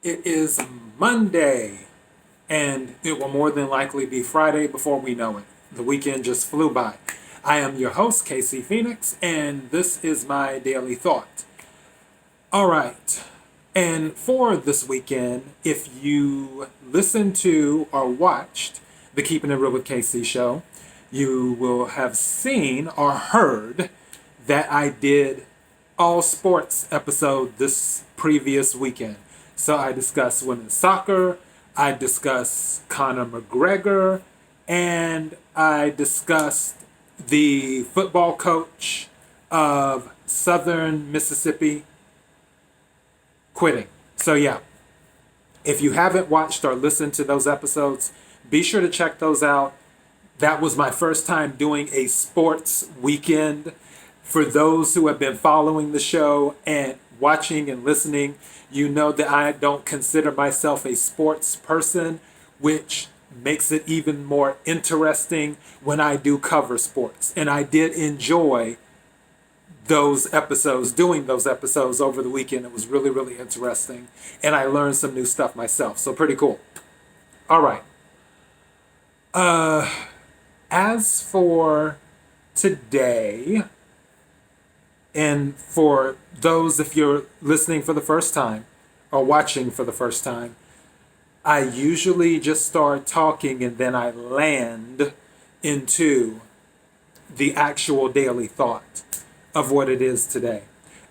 It is Monday, and it will more than likely be Friday before we know it. The weekend just flew by. I am your host, Casey Phoenix, and this is my daily thought. All right, and for this weekend, if you listened to or watched the Keeping It Real with Casey show, you will have seen or heard that I did all sports episode this previous weekend. So I discussed women's soccer, I discussed Conor McGregor, and I discussed the football coach of Southern Mississippi quitting. So yeah, if you haven't watched or listened to those episodes, be sure to check those out. That was my first time doing a sports weekend. For those who have been following the show and watching and listening, you know that I don't consider myself a sports person, which makes it even more interesting when I do cover sports. And I did enjoy those episodes, doing those episodes over the weekend. It was really, really interesting. And I learned some new stuff myself. So pretty cool. All right. As for today, and for those, if you're listening for the first time or watching for the first time, I usually just start talking and then I land into the actual daily thought of what it is today.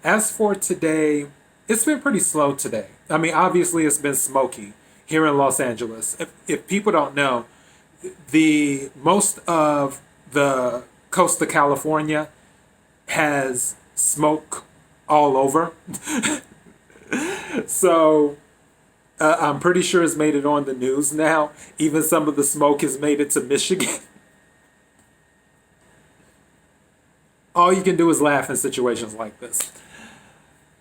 As for today, it's been pretty slow today. I mean, obviously, it's been smoky here in Los Angeles. If people don't know, the most of the coast of California has smoke all over. So I'm pretty sure it's made it on the news now. Even some of the smoke has made it to Michigan. All you can do is laugh in situations like this.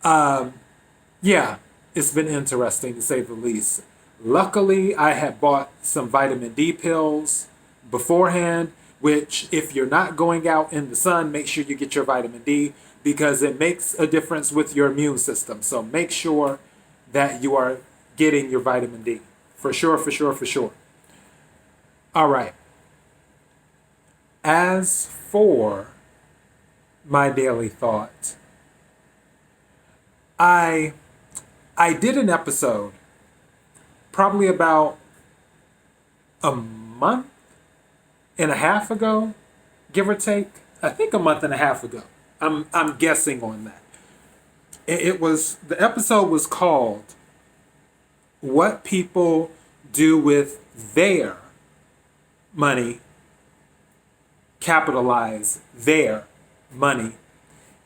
Yeah, it's been interesting to say the least. Luckily, I had bought some vitamin D pills beforehand, which, if you're not going out in the sun, make sure you get your vitamin D because it makes a difference with your immune system. So make sure that you are getting your vitamin D. For sure, for sure, for sure. All right. As for my daily thought, I I did an episode probably about a month and a half ago, give or take. I think a month and a half ago. I'm guessing on that. It was the episode was called "What People Do with Their Money." Capitalize their money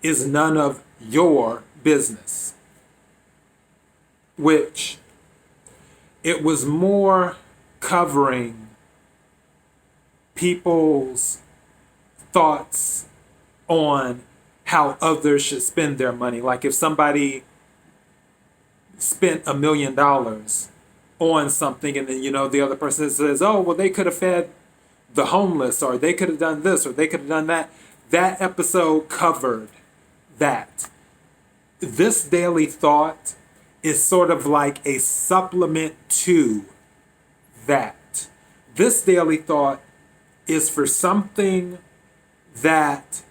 is none of your business. Which it was more covering people's thoughts on how others should spend their money. Like if somebody spent $1 million on something and then, the other person says, oh, well, they could have fed the homeless or they could have done this or they could have done that. That episode covered that. This daily thought is sort of like a supplement to that. This daily thought is for something that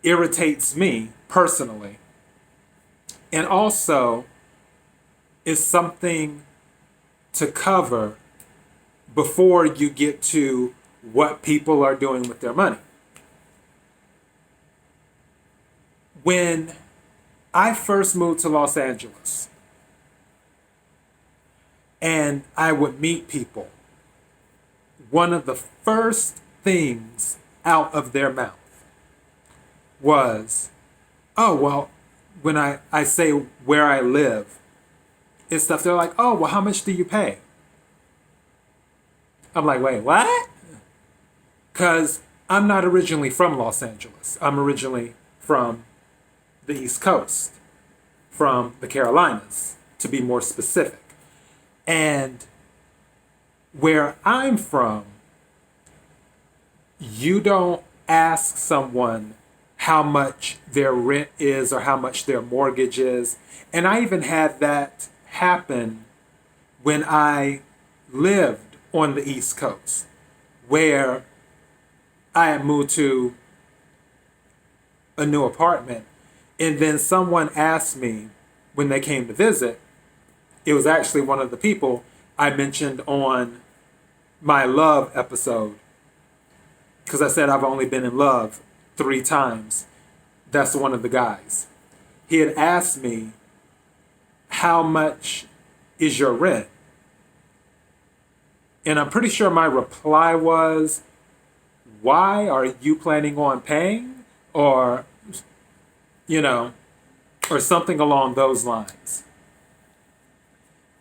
irritates me personally, and also is something to cover before you get to what people are doing with their money. When I first moved to Los Angeles and I would meet people, one of the first things out of their mouth was, oh, well, when I say where I live and stuff, they're like, oh, well, how much do you pay? I'm like, wait, what? Because I'm not originally from Los Angeles. I'm originally from the East Coast, from the Carolinas, to be more specific. And where I'm from, you don't ask someone how much their rent is or how much their mortgage is. And I even had that happen when I lived on the East Coast, where I had moved to a new apartment. And then someone asked me when they came to visit, it was actually one of the people I mentioned on my love episode, because I said I've only been in love 3 times. That's one of the guys. He had asked me, how much is your rent? And I'm pretty sure my reply was, why are you planning on paying? Or, or something along those lines.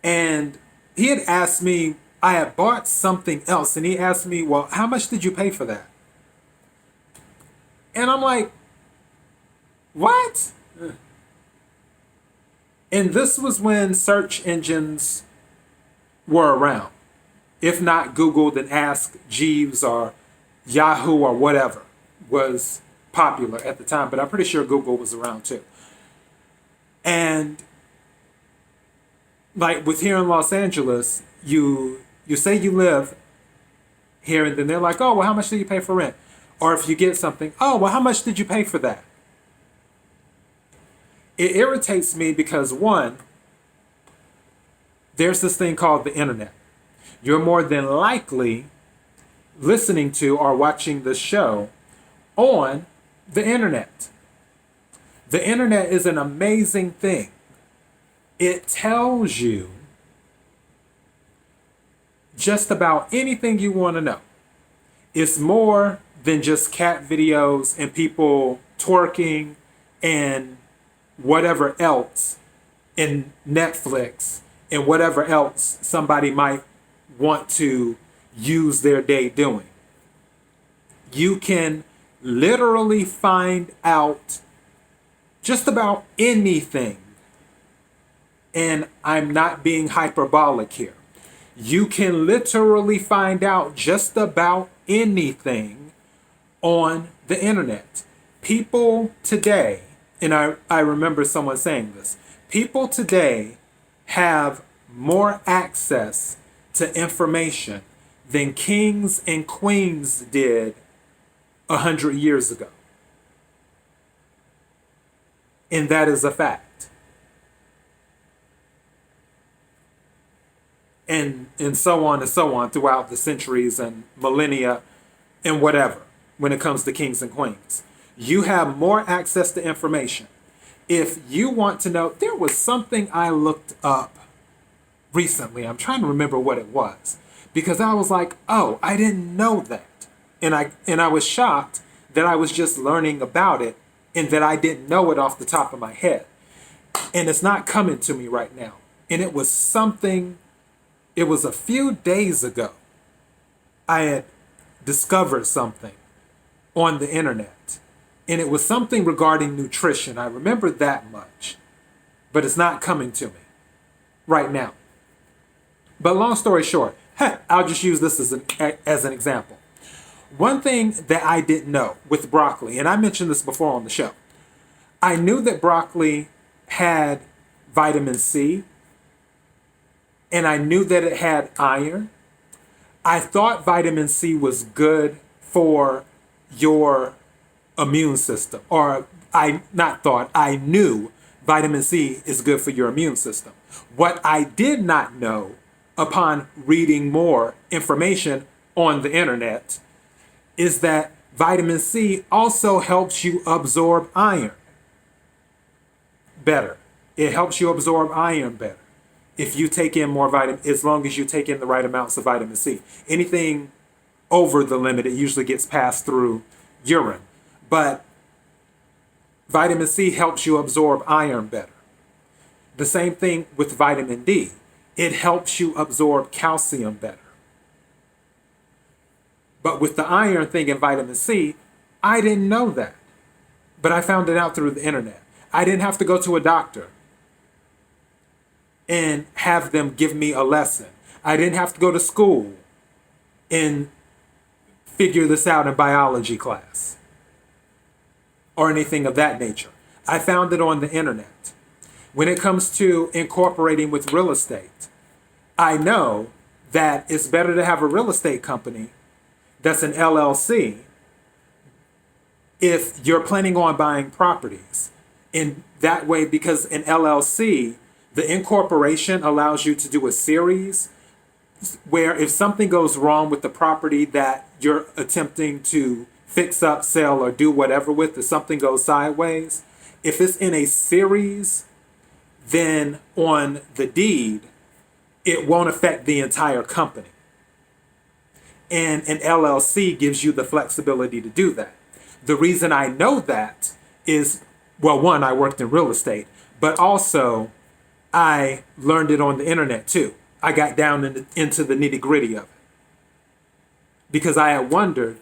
And he had asked me, I had bought something else, and he asked me, well, how much did you pay for that? And I'm like, what? And this was when search engines were around. If not Google, then Ask Jeeves or Yahoo or whatever was popular at the time. But I'm pretty sure Google was around too. And like with here in Los Angeles, you say you live here, and then they're like, oh, well, how much do you pay for rent? Or if you get something, oh, well, how much did you pay for that? It irritates me because, one, there's this thing called the internet. You're more than likely listening to or watching the show on the internet. The internet is an amazing thing. It tells you just about anything you want to know. It's more than just cat videos and people twerking and whatever else in Netflix and whatever else somebody might want to use their day doing. You can literally find out just about anything. And I'm not being hyperbolic here. You can literally find out just about anything on the internet. People today, and I remember someone saying this, people today have more access to information than kings and queens did 100 years ago. And that is a fact. And so on and so on throughout the centuries and millennia and whatever when it comes to kings and queens. You have more access to information. If you want to know, there was something I looked up recently. I'm trying to remember what it was, because I was like, oh, I didn't know that. And I was shocked that I was just learning about it and that I didn't know it off the top of my head. And it's not coming to me right now. And it was something, it was a few days ago I had discovered something on the internet. And it was something regarding nutrition. I remember that much. But it's not coming to me right now. But long story short, I'll just use this as an example. One thing that I didn't know with broccoli, and I mentioned this before on the show, I knew that broccoli had vitamin C, and I knew that it had iron. I thought vitamin C was good for your immune system. Or I knew vitamin C is good for your immune system. What I did not know upon reading more information on the internet is that vitamin C also helps you absorb iron better. It helps you absorb iron better if you take in more vitamin, as long as you take in the right amounts of vitamin C. Anything over the limit, it usually gets passed through urine. But vitamin C helps you absorb iron better. The same thing with vitamin D. It helps you absorb calcium better. But with the iron thing in vitamin C, I didn't know that. But I found it out through the internet. I didn't have to go to a doctor and have them give me a lesson. I didn't have to go to school and figure this out in biology class. or anything of that nature. I found it on the internet. When it comes to incorporating with real estate, I know that it's better to have a real estate company that's an LLC if you're planning on buying properties. In that way, because in LLC, the incorporation allows you to do a series where if something goes wrong with the property that you're attempting to fix up, sell, or do whatever with, if something goes sideways, if it's in a series, then on the deed, it won't affect the entire company. And an LLC gives you the flexibility to do that. The reason I know that is, well, one, I worked in real estate, but also I learned it on the internet too. I got down into the nitty gritty of it. Because I had wondered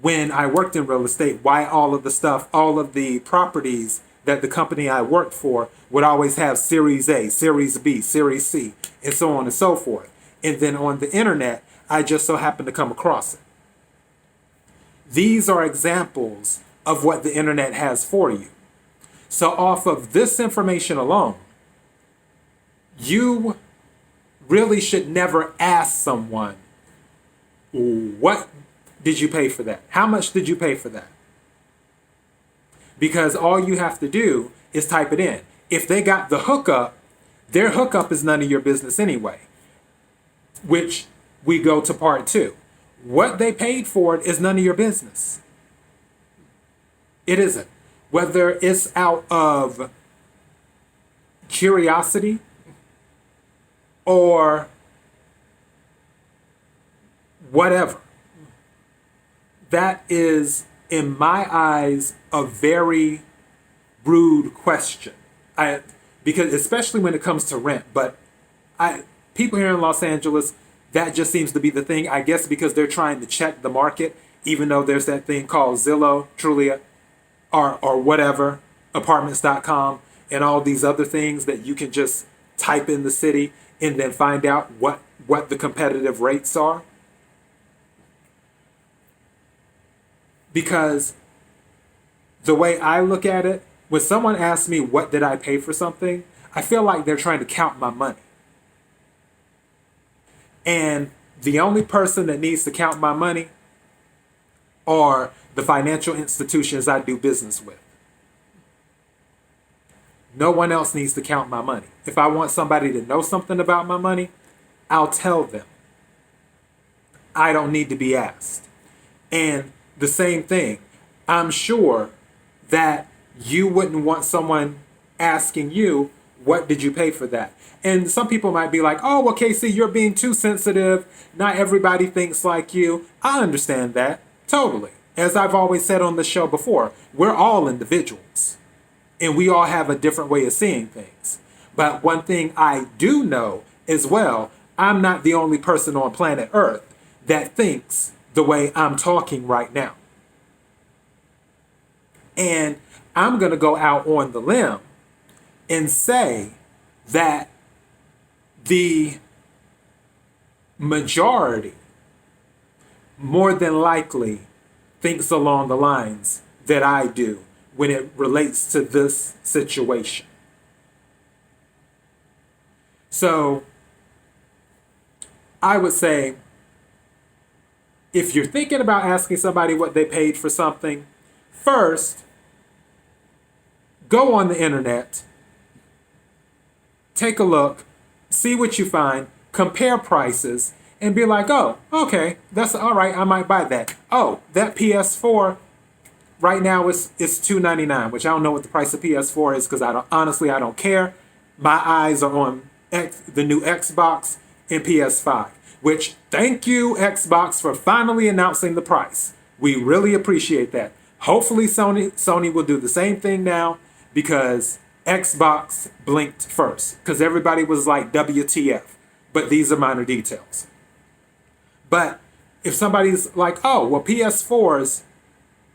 when I worked in real estate why all of the stuff, all of the properties that the company I worked for would always have Series A, Series B, Series C, and so on and so forth. And then on the internet, I just so happened to come across it. These are examples of what the internet has for you. So off of this information alone, you really should never ask someone, what did you pay for that? How much did you pay for that? Because all you have to do is type it in. If they got the hookup, their hookup is none of your business anyway, which we go to part 2. What they paid for it is none of your business. It isn't. Whether it's out of curiosity or whatever. That is, in my eyes, a very rude question. Because especially when it comes to rent, but people here in Los Angeles, that just seems to be the thing. I guess because they're trying to check the market, even though there's that thing called Zillow, Trulia, or whatever, apartments.com, and all these other things that you can just type in the city and then find out what the competitive rates are. Because the way I look at it, when someone asks me what did I pay for something, I feel like they're trying to count my money. And the only person that needs to count my money are the financial institutions I do business with. No one else needs to count my money. If I want somebody to know something about my money, I'll tell them. I don't need to be asked. And the same thing, I'm sure that you wouldn't want someone asking you, what did you pay for that? And some people might be like, oh, well, Casey, you're being too sensitive. Not everybody thinks like you. I understand that. Totally. As I've always said on the show before, we're all individuals. And we all have a different way of seeing things. But one thing I do know as well, I'm not the only person on planet Earth that thinks the way I'm talking right now. And I'm going to go out on the limb and say that the majority more than likely thinks along the lines that I do when it relates to this situation. So I would say, if you're thinking about asking somebody what they paid for something, first, go on the internet, take a look, see what you find, compare prices, and be like, oh, okay, that's all right, I might buy that. Oh, that PS4 right now is $299, which I don't know what the price of PS4 is because I don't care. My eyes are on the new Xbox and PS5, which thank you, Xbox, for finally announcing the price. We really appreciate that. Hopefully Sony will do the same thing now because Xbox blinked first because everybody was like, WTF. But these are minor details. But if somebody's like, oh, well, PS4s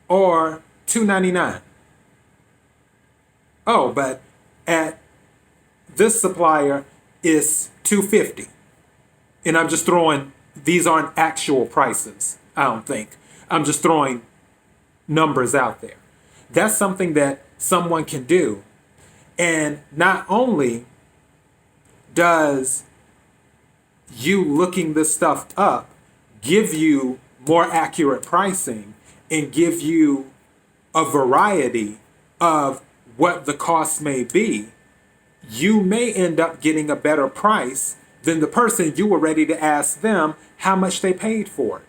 are $299. Oh, but at this supplier is $250. And I'm just throwing, these aren't actual prices, I don't think. I'm just throwing numbers out there. That's something that someone can do. And not only does you looking this stuff up give you more accurate pricing and give you a variety of what the cost may be, you may end up getting a better price than the person you were ready to ask them how much they paid for it.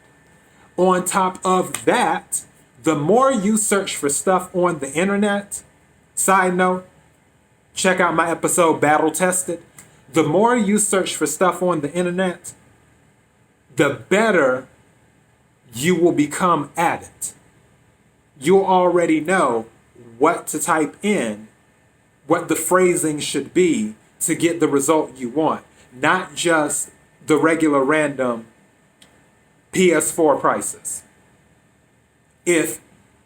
On top of that, the more you search for stuff on the internet, side note, check out my episode Battle Tested. The more you search for stuff on the internet, the better you will become at it. You'll already know what to type in, what the phrasing should be to get the result you want, not just the regular random PS4 prices. If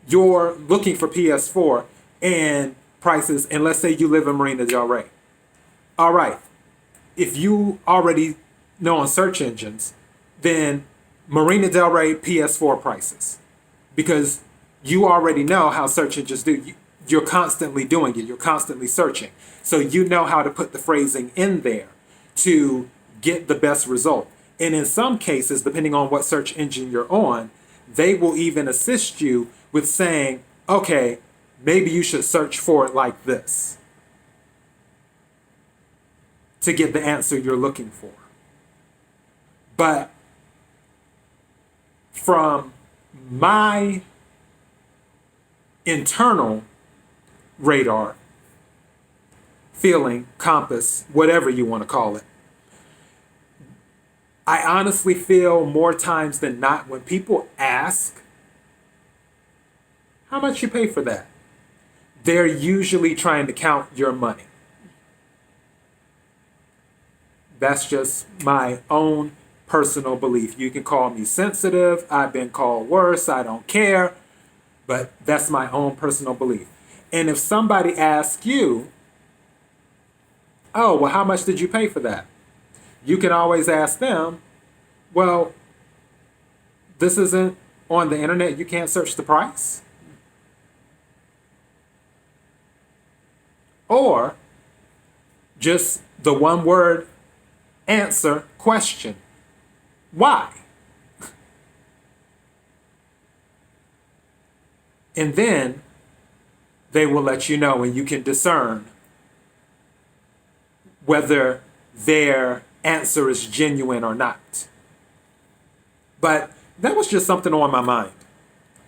you're looking for PS4 and prices, and let's say you live in Marina Del Rey, all right, if you already know on search engines, then Marina Del Rey PS4 prices, because you already know how search engines do. You're constantly doing it. You're constantly searching. So you know how to put the phrasing in there to get the best result. And in some cases, depending on what search engine you're on, they will even assist you with saying, okay, maybe you should search for it like this to get the answer you're looking for. But from my internal radar, feeling, compass, whatever you want to call it, I honestly feel more times than not when people ask how much you pay for that, they're usually trying to count your money. That's just my own personal belief. You can call me sensitive. I've been called worse. I don't care. But that's my own personal belief. And if somebody asks you, oh, well, how much did you pay for that? You can always ask them, well, this isn't on the internet. You can't search the price. Or just the one word answer question. Why? And then they will let you know, and you can discern whether their answer is genuine or not. But that was just something on my mind.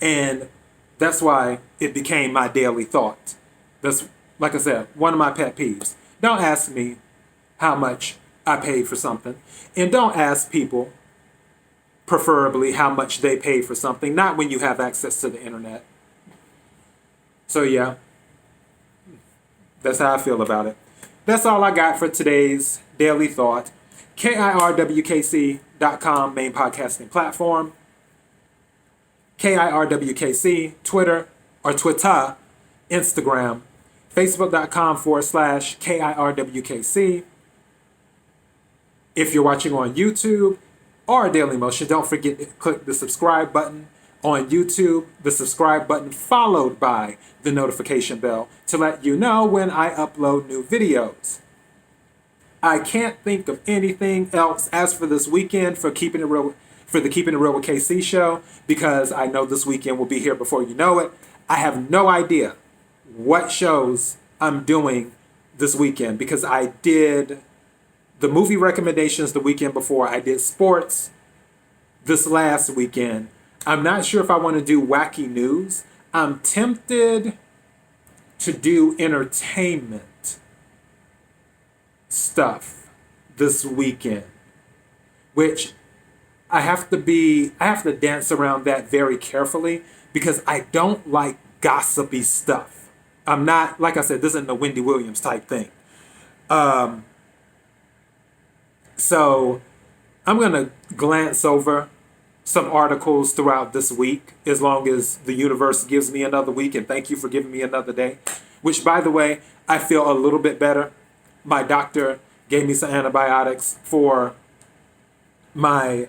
And that's why it became my daily thought. That's, like I said, one of my pet peeves. Don't ask me how much I paid for something. And don't ask people, preferably, how much they paid for something. Not when you have access to the internet. So yeah, that's how I feel about it. That's all I got for today's daily thought. KIRWKC.com, main podcasting platform. KIRWKC, Twitter or Twitter, Instagram. Facebook.com/KIRWKC. If you're watching on YouTube or Daily Motion, don't forget to click the subscribe button on YouTube, the subscribe button followed by the notification bell to let you know when I upload new videos. I can't think of anything else as for this weekend for Keeping It Real, for the Keeping It Real with KC show, because I know this weekend will be here before you know it. I have no idea what shows I'm doing this weekend because I did the movie recommendations the weekend before. I did sports this last weekend. I'm not sure if I want to do wacky news. I'm tempted to do entertainment stuff this weekend, which I have to dance around that very carefully because I don't like gossipy stuff. I'm not, like I said, this isn't a Wendy Williams type thing. So I'm going to glance over some articles throughout this week, as long as the universe gives me another week, and thank you for giving me another day, which, by the way, I feel a little bit better. My doctor gave me some antibiotics for my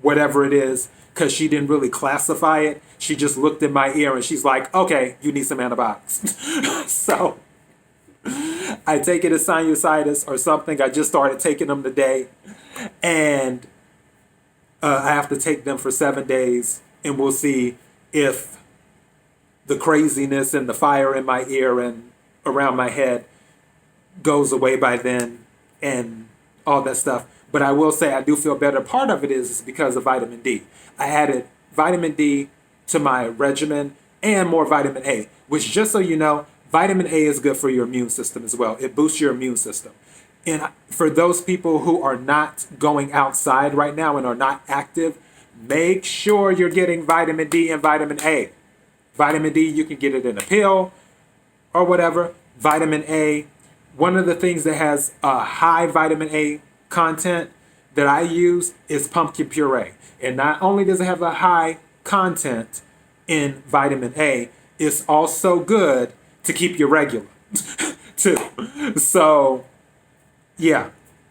whatever it is, because she didn't really classify it. She just looked in my ear and she's like, okay, you need some antibiotics. So I take it as sinusitis or something. I just started taking them today. And I have to take them for 7 days. And we'll see if the craziness and the fire in my ear and around my head goes away by then and all that stuff. But I will say I do feel better. Part of it is because of vitamin D. I added vitamin D to my regimen and more vitamin A, which, just so you know, vitamin A is good for your immune system as well. It boosts your immune system. And for those people who are not going outside right now and are not active, make sure you're getting vitamin D and vitamin A. Vitamin D, you can get it in a pill or whatever. Vitamin A, one of the things that has a high vitamin A content that I use is pumpkin puree. And not only does it have a high content in vitamin A, it's also good to keep you regular too. So yeah,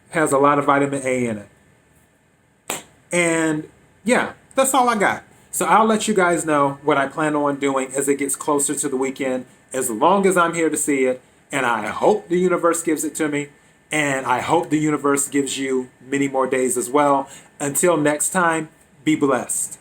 has a lot of vitamin A in it. And yeah, that's all I got. So I'll let you guys know what I plan on doing as it gets closer to the weekend, as long as I'm here to see it. And I hope the universe gives it to me. And I hope the universe gives you many more days as well. Until next time, be blessed.